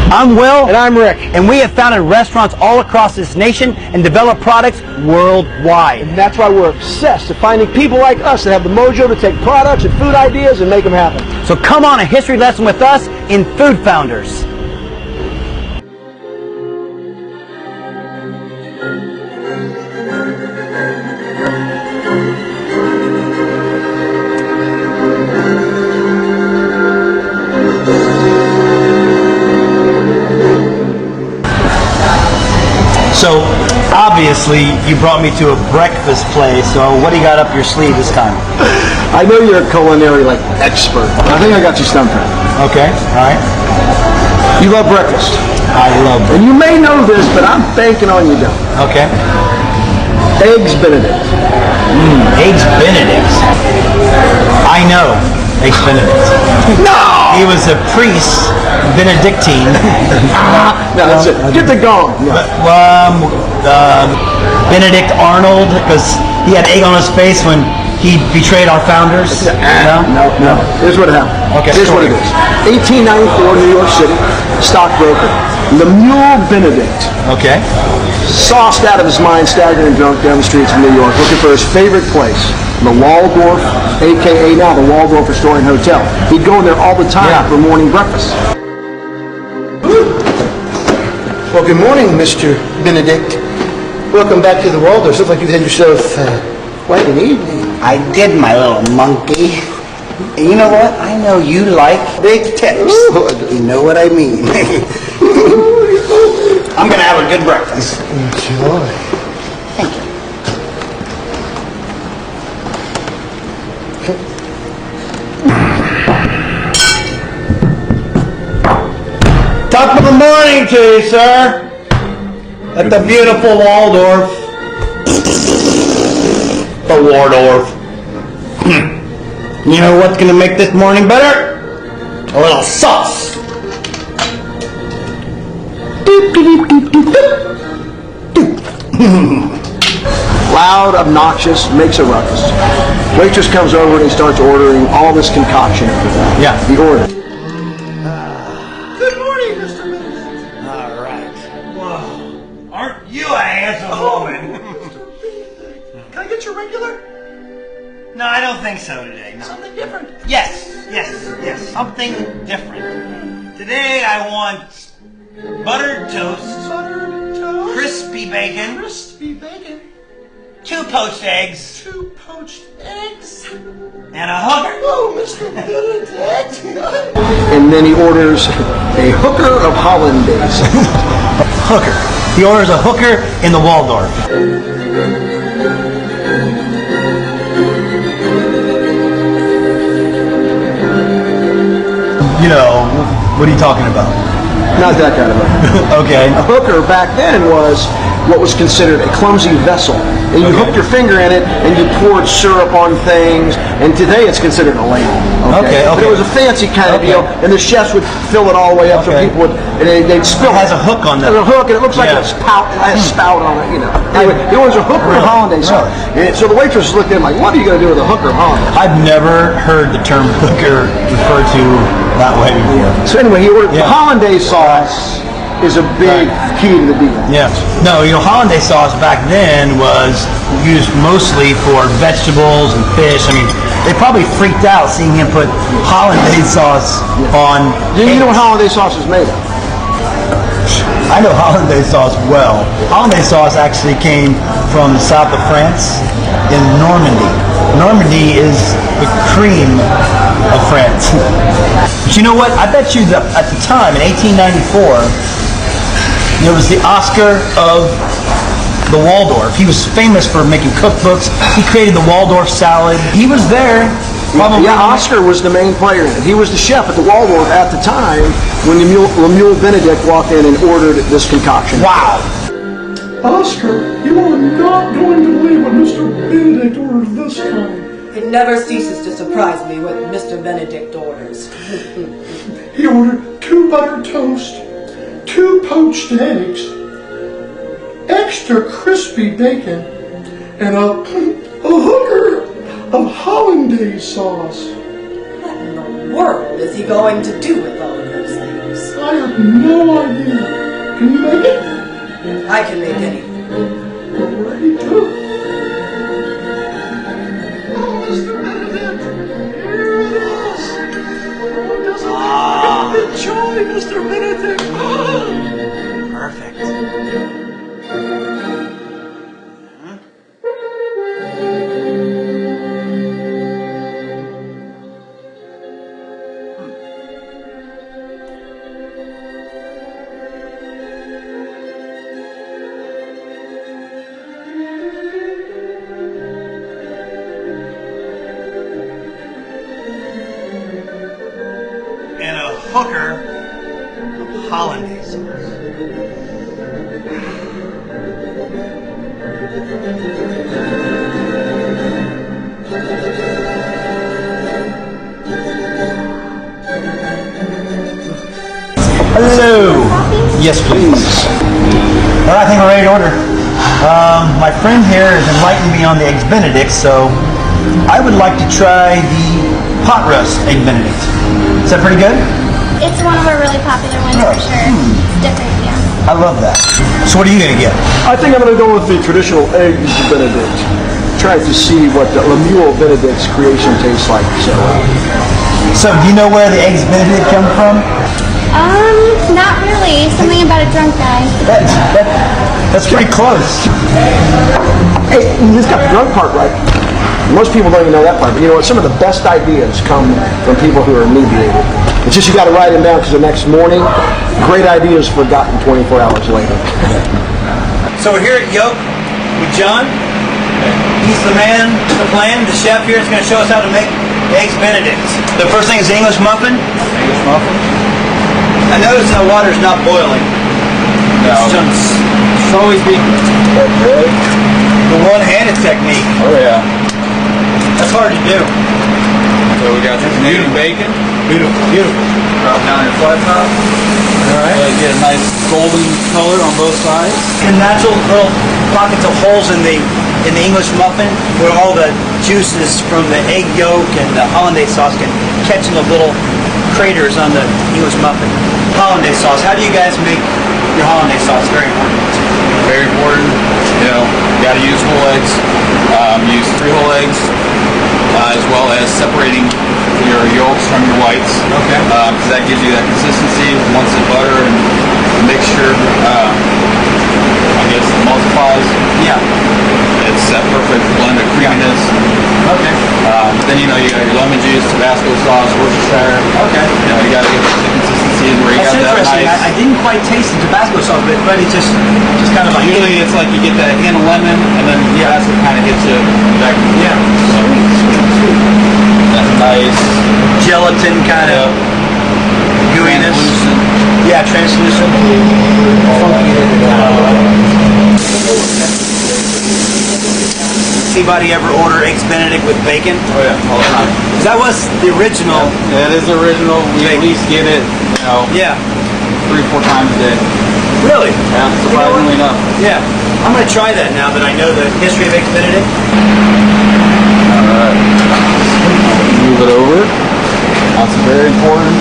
I'm Will. And I'm Rick. And we have founded restaurants all across this nation and developed products worldwide. And that's why we're obsessed with finding people like us that have the mojo to take products and food ideas and make them happen. So come on a history lesson with us in Food Founders. So, obviously, you brought me to a breakfast place, so what do you got up your sleeve this time? I know you're a culinary, expert. I think I got you stumped. Okay, alright. You love breakfast. I love breakfast. And you may know this, but I'm banking on you don't. Okay. Eggs Benedict. Eggs Benedict. I know Eggs Benedict. No! He was a priest, Benedictine. No, that's it. Get the gong. No. Benedict Arnold, because he had egg on his face when he betrayed our founders. No. Here's what happened. Okay. Here's what it is. 1894, New York City, stockbroker, Lemuel Benedict. Okay. Sauced out of his mind, staggering drunk down the streets of New York, looking for his favorite place, the Waldorf, a.k.a. now the Waldorf Astoria Hotel. He'd go in there all the time for morning breakfast. Well, good morning, Mr. Benedict. Welcome back to the Waldorf. Looks like you've had yourself quite an evening. I did, my little monkey. And you know what? I know you like big tips. You know what I mean. I'm going to have a good breakfast. Enjoy. Thank you. Top of the morning to you, sir. At the beautiful Waldorf. The Waldorf. You know what's going to make this morning better? A little sauce. Loud, obnoxious, makes a ruckus. Waitress comes over and he starts ordering all this concoction. Yeah. He ordered. Good morning, Mr. Benedict. All right. Whoa. Aren't you a handsome woman? Can I get your regular? No, I don't think so today. No. Something different. Yes. Something different. Today I want buttered toast, Buttered toast. crispy bacon, Crispy bacon. 2 poached eggs, 2 poached eggs. and a hooker. Oh, Mr. Benedict. And then he orders a hooker of hollandaise. Hooker. He orders a hooker in the Waldorf. You know, what are you talking about? Not that kind of a. Okay. A hooker back then was what was considered a clumsy vessel. And you hooked your finger in it and you poured syrup on things. And today it's considered a ladle. Okay. But it was a fancy kind of deal. And the chefs would fill it all the way up so people would, and they'd spill It has a hook on There's the... a hook, and it looks like a spout. It has a spout on it, Anyway, he orders a hooker of hollandaise sauce. And so the waitress looked at him like, "What are you going to do with a hooker of hollandaise?" I've never heard the term hooker referred to that way before. So anyway, he ordered the hollandaise sauce. Is a big key to the deal. Yeah. No, hollandaise sauce back then was used mostly for vegetables and fish. I mean, they probably freaked out seeing him put hollandaise sauce on. Do you know what hollandaise sauce is made of? I know hollandaise sauce well. Hollandaise sauce actually came from the south of France in Normandy. Normandy is the cream of France. But you know what? I bet you that at the time, in 1894, there was the Oscar of the Waldorf. He was famous for making cookbooks. He created the Waldorf salad. He was there. Probably. Yeah, Oscar was the main player in it. He was the chef at the Waldorf at the time when Lemuel Benedict walked in and ordered this concoction. Wow. Oscar, you are not going to believe what Mr. Benedict ordered this time. It never ceases to surprise me what Mr. Benedict orders. He ordered 2 buttered toast, 2 poached eggs, extra crispy bacon, and a hooker of hollandaise sauce. What in the world is he going to do with all of those things? I have no idea. Can you make it? I can make anything. Ready to? Oh, Mr. Benedict, here it is. Oh, doesn't enjoy, Mr. Benedict. Perfect. And a hooker of hollandaise sauce. Hello. Yes, please. All right, I think we're ready to order. My friend here has enlightened me on the Eggs Benedict, so I would like to try the pot roast Egg Benedict. Is that pretty good? It's one of our really popular ones for sure. It's different, yeah. I love that. So what are you going to get? I think I'm going to go with the traditional Eggs Benedict. Trying to see what the Lemuel Benedict's creation tastes like. So do you know where the Eggs Benedict come from? Not really. Something about a drunk guy. That's pretty close. Hey, he's got the drunk part right. Most people don't even know that part, but you know what? Some of the best ideas come from people who are inebriated. It's just you got to write them down because the next morning, great ideas forgotten 24 hours later. So we're here at Yoke with John. He's the man, the plan, the chef here is going to show us how to make the Eggs Benedict. The first thing is the English muffin. English muffin. I notice the water's not boiling. No. It's always be the one-handed technique. Oh yeah. That's hard to do. So we got some Canadian bacon. Beautiful, beautiful. Drop down your flat top. Alright. Get a nice golden color on both sides. And natural little pockets of holes in the English muffin where all the juices from the egg yolk and the hollandaise sauce can catch in the little craters on the English muffin. Hollandaise sauce. How do you guys make your hollandaise sauce? Very important. Very important. You know, got to use whole eggs. Use 3 whole eggs, as well as separating your yolks from your whites. Okay. Because that gives you that consistency. Once the butter and the mixture, I guess, emulsifies. Yeah. It's that perfect blend of creaminess. Okay. Then you know you got your lemon juice, Tabasco sauce, Worcestershire. Okay. You know you got to get the consistency in where you That's got that interesting. nice. I didn't quite taste the Tabasco sauce, but it's just kind of like Usually it's like you get that hint of lemon, and then Tabasco kind of hits you back. yeah, That nice gelatin kind of gooiness. translucent. Yeah, translucent. Anybody ever order Eggs Benedict with bacon? Oh yeah, all the time. 'Cause that was the original. Yeah, it is original. We at least get it, you know, Yeah. 3-4 times a day. Really? Yeah, surprisingly enough. Yeah. I'm going to try that now that I know the history of Eggs Benedict. Alright. Move it over. That's very important.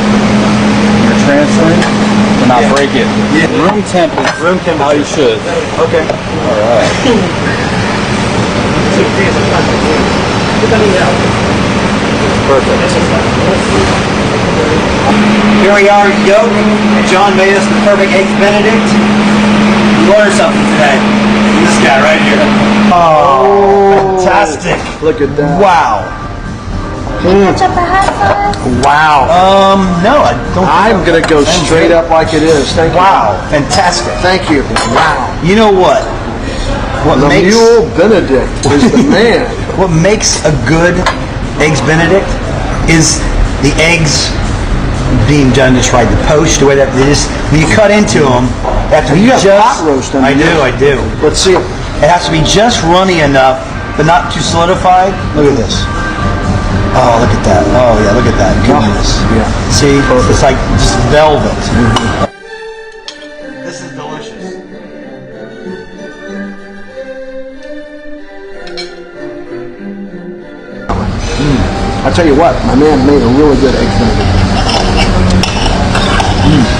You're transferring to not break it. Yeah. Room temp is Room temperature. how you should. Okay. Alright. Perfect. Here we are at Yoke, and John made us the perfect Eggs Benedict. We learned something today. This guy right here. Oh, fantastic. Look at that. Wow. Ketchup or hot sauce? Wow. No, I don't. I'm going to go straight up like it is. Thank you. Wow, fantastic. Thank you. Wow. You know what? What makes Lemuel Benedict is the man. what makes a good Eggs Benedict is the eggs being done just right. The poached, the way that they just when you cut into them, they have to be You got just. pot roast I do, underneath. I do. Let's see it. It has to be just runny enough, but not too solidified. Look at this. Oh, look at that. Oh, yeah, look at that. Goodness. Yeah. See, it's like just velvet. This is delicious. I tell you what, my man made a really good Eggs Benedict.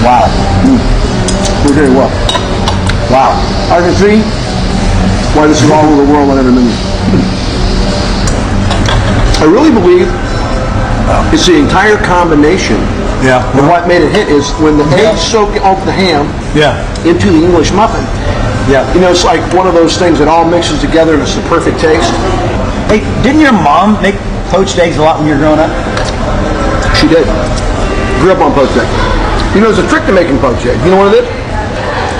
Wow. We're doing well. Wow. I can see why this is all over the world on every menu. I really believe it's the entire combination. Yeah. And what made it hit is when the eggs soak off the ham Yeah. into the English muffin. Yeah. You know, it's like one of those things that all mixes together and it's the perfect taste. Hey, didn't your mom make poached eggs a lot when you were growing up? She did. Grew up on poached egg. You know, there's a trick to making poached egg. You know what it is?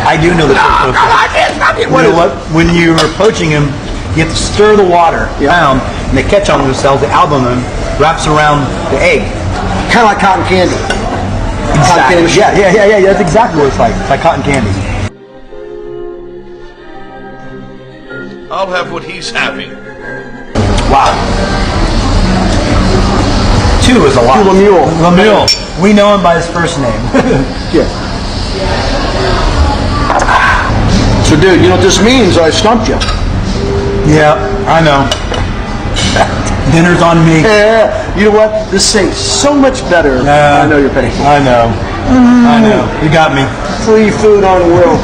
I do know the trick. I can't stop it. You know what? When you are poaching them, you have to stir the water down, and they catch on themselves. The albumin wraps around the egg. Kind of like cotton candy. Cotton candy machine. Yeah. That's exactly what it's like. It's like cotton candy. I'll have what he's having. Wow. 2 is a lot. Lemuel. Lemuel. We know him by his first name. Yeah. So, dude, you know what this means? I stumped you. Yeah, I know. Dinner's on me. Yeah. You know what? This tastes so much better. I know you're paying. I know. I know. You got me. Free food on the will.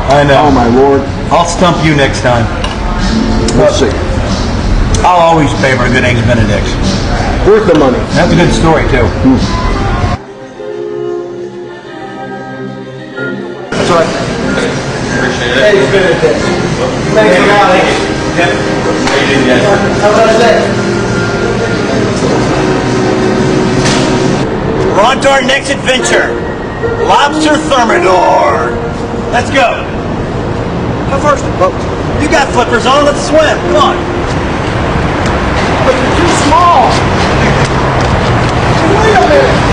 I know. Oh, my Lord. I'll stump you next time. Let's see. I'll always favor a good Eggs Benedict. Worth the money. That's a good story, too. That's right. Appreciate it. Eggs Benedict. Thanks for having me. Yep. How you doing, guys? Have a nice day. We're on to our next adventure. Lobster Thermidor. Let's go. Go first. Oh. You got flippers on. Let's swim. Come on. But you're too small. Wait a minute.